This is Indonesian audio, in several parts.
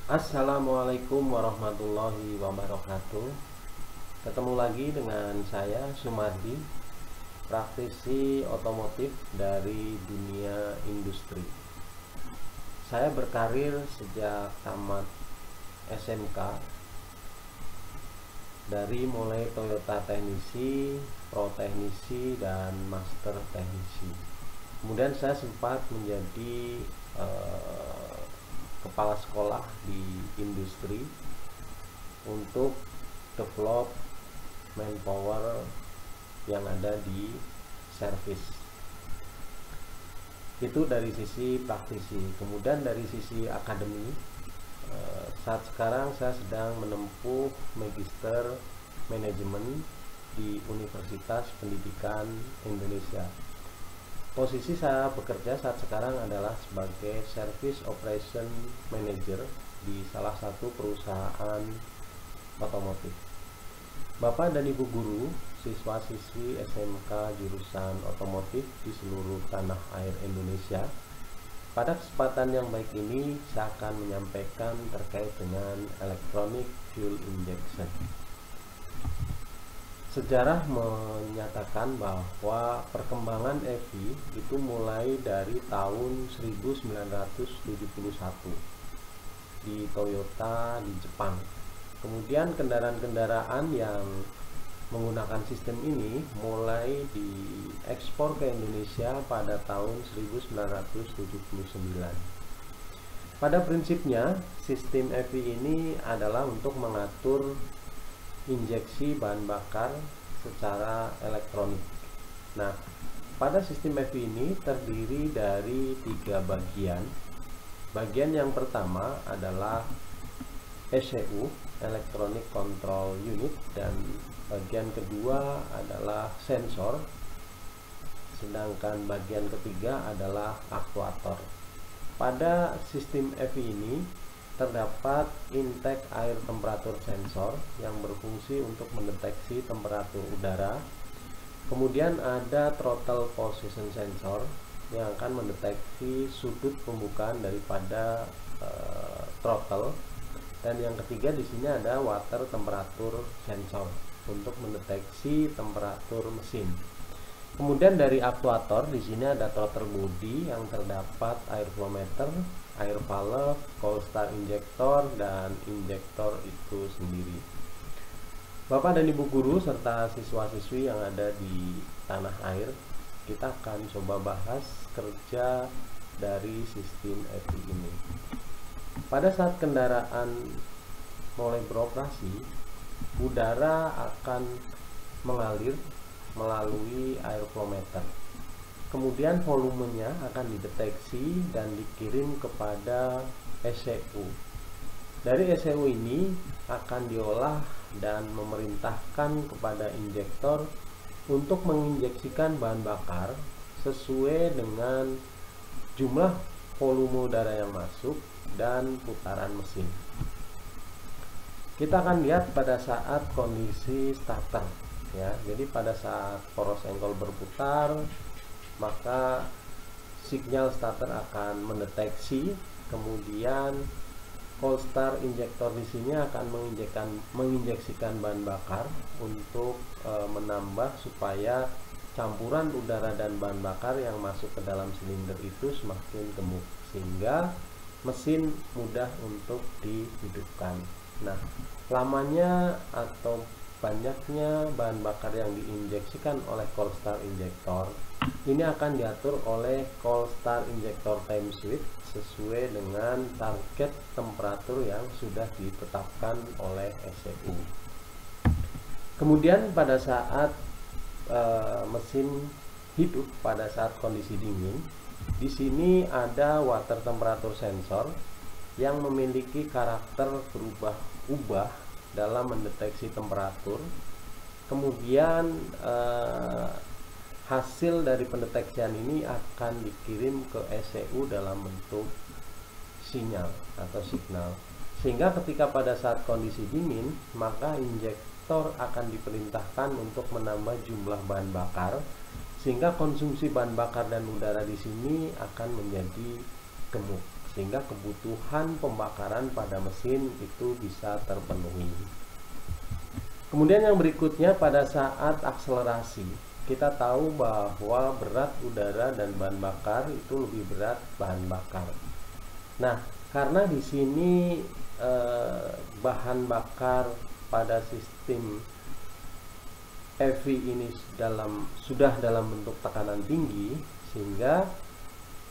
Assalamualaikum warahmatullahi wabarakatuh. Ketemu lagi dengan saya Sumardi, praktisi otomotif dari dunia industri. Saya berkarir sejak tamat SMK dari mulai Toyota teknisi, pro teknisi, dan master teknisi. Kemudian saya sempat menjadi kepala sekolah di industri untuk develop manpower yang ada di service. Itu dari sisi praktisi. Kemudian dari sisi akademi, saat sekarang saya sedang menempuh magister manajemen di Universitas Pendidikan Indonesia. Posisi saya bekerja saat sekarang adalah sebagai Service Operation Manager di salah satu perusahaan otomotif. Bapak dan Ibu guru, siswa-siswi SMK jurusan otomotif di seluruh tanah air Indonesia, pada kesempatan yang baik ini saya akan menyampaikan terkait dengan electronic fuel injection. Sejarah menyatakan bahwa perkembangan EV itu mulai dari tahun 1971 di Toyota di Jepang. Kemudian kendaraan-kendaraan yang menggunakan sistem ini mulai diekspor ke Indonesia pada tahun 1979. Pada prinsipnya, sistem EV ini adalah untuk mengatur injeksi bahan bakar secara elektronik. Nah, pada sistem EV ini terdiri dari 3 bagian. Bagian yang pertama adalah ECU, Electronic Control Unit, dan bagian kedua adalah sensor, sedangkan bagian ketiga adalah aktuator. Pada sistem EV ini terdapat intake air temperatur sensor yang berfungsi untuk mendeteksi temperatur udara. Kemudian ada throttle position sensor yang akan mendeteksi sudut pembukaan daripada throttle. Dan yang ketiga di sini ada water temperatur sensor untuk mendeteksi temperatur mesin. Kemudian dari aktuator di sini ada throttle body yang terdapat air flow meter, air valve, cold start injector, dan injektor itu sendiri. Bapak dan Ibu guru serta siswa-siswi yang ada di tanah air, kita akan coba bahas kerja dari sistem EV ini. Pada saat kendaraan mulai beroperasi, udara akan mengalir melalui air flow meter. Kemudian volumenya akan dideteksi dan dikirim kepada ECU. Dari ECU ini akan diolah dan memerintahkan kepada injektor untuk menginjeksikan bahan bakar sesuai dengan jumlah volume udara yang masuk dan putaran mesin. Kita akan lihat pada saat kondisi starter, ya. Jadi pada saat poros engkol berputar, maka sinyal starter akan mendeteksi, kemudian cold start injektor di sini akan menginjeksikan bahan bakar untuk menambah supaya campuran udara dan bahan bakar yang masuk ke dalam silinder itu semakin gemuk sehingga mesin mudah untuk dihidupkan. Nah, lamanya atau banyaknya bahan bakar yang diinjeksikan oleh cold start injektor ini akan diatur oleh cold start injector time switch sesuai dengan target temperatur yang sudah ditetapkan oleh ECU. Kemudian pada saat mesin hidup pada saat kondisi dingin, di sini ada water temperatur sensor yang memiliki karakter berubah-ubah dalam mendeteksi temperatur. Kemudian hasil dari pendeteksian ini akan dikirim ke ECU dalam bentuk sinyal atau signal, sehingga ketika pada saat kondisi dingin maka injektor akan diperintahkan untuk menambah jumlah bahan bakar sehingga konsumsi bahan bakar dan udara di sini akan menjadi gemuk sehingga kebutuhan pembakaran pada mesin itu bisa terpenuhi. Kemudian yang berikutnya, pada saat akselerasi, kita tahu bahwa berat udara dan bahan bakar itu lebih berat bahan bakar. Nah, karena di sini bahan bakar pada sistem EV ini sudah dalam bentuk tekanan tinggi, sehingga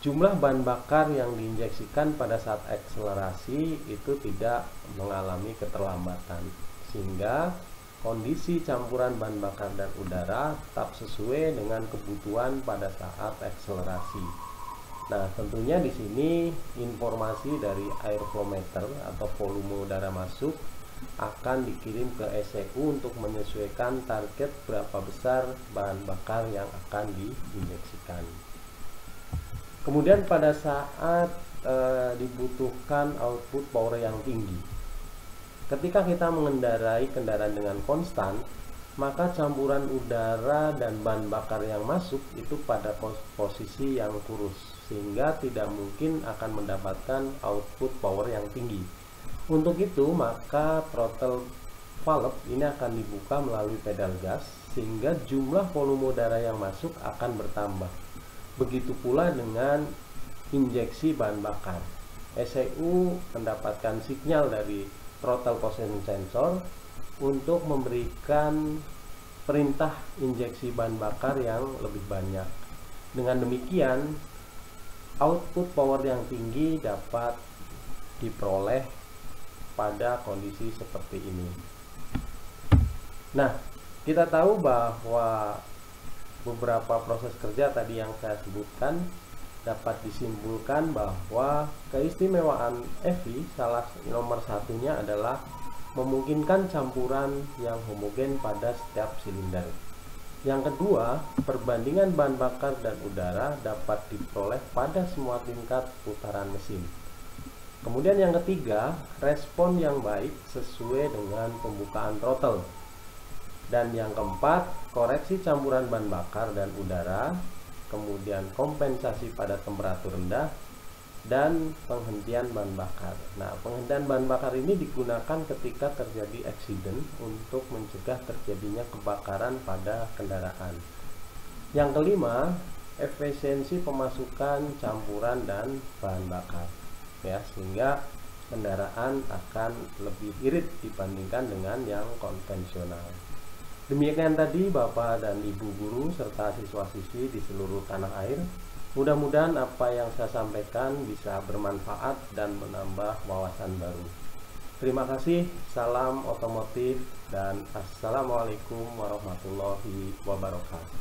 jumlah bahan bakar yang diinjeksikan pada saat akselerasi itu tidak mengalami keterlambatan, sehingga kondisi campuran bahan bakar dan udara tetap sesuai dengan kebutuhan pada saat akselerasi. Nah, tentunya di sini informasi dari airflowmeter atau volume udara masuk akan dikirim ke ECU untuk menyesuaikan target berapa besar bahan bakar yang akan diinjeksikan. Kemudian pada saat dibutuhkan output power yang tinggi, ketika kita mengendarai kendaraan dengan konstan, maka campuran udara dan bahan bakar yang masuk itu pada posisi yang kurus, sehingga tidak mungkin akan mendapatkan output power yang tinggi. Untuk itu, maka throttle valve ini akan dibuka melalui pedal gas, sehingga jumlah volume udara yang masuk akan bertambah. Begitu pula dengan injeksi bahan bakar. ECU mendapatkan sinyal dari throttle position sensor untuk memberikan perintah injeksi bahan bakar yang lebih banyak. Dengan demikian, output power yang tinggi dapat diperoleh pada kondisi seperti ini. Nah, kita tahu bahwa beberapa proses kerja tadi yang saya sebutkan dapat disimpulkan bahwa keistimewaan EV nomor satunya adalah memungkinkan campuran yang homogen pada setiap silinder. Yang kedua, perbandingan bahan bakar dan udara dapat diperoleh pada semua tingkat putaran mesin. Kemudian yang ketiga, respon yang baik sesuai dengan pembukaan throttle. Dan yang keempat, koreksi campuran bahan bakar dan udara, kemudian kompensasi pada temperatur rendah, dan penghentian bahan bakar. Nah, penghentian bahan bakar ini digunakan ketika terjadi accident untuk mencegah terjadinya kebakaran pada kendaraan. Yang kelima, efisiensi pemasukan campuran dan bahan bakar, ya, sehingga kendaraan akan lebih irit dibandingkan dengan yang konvensional. Demikian tadi Bapak dan Ibu guru serta siswa-siswi di seluruh tanah air. Mudah-mudahan apa yang saya sampaikan bisa bermanfaat dan menambah wawasan baru. Terima kasih, salam otomotif, dan assalamualaikum warahmatullahi wabarakatuh.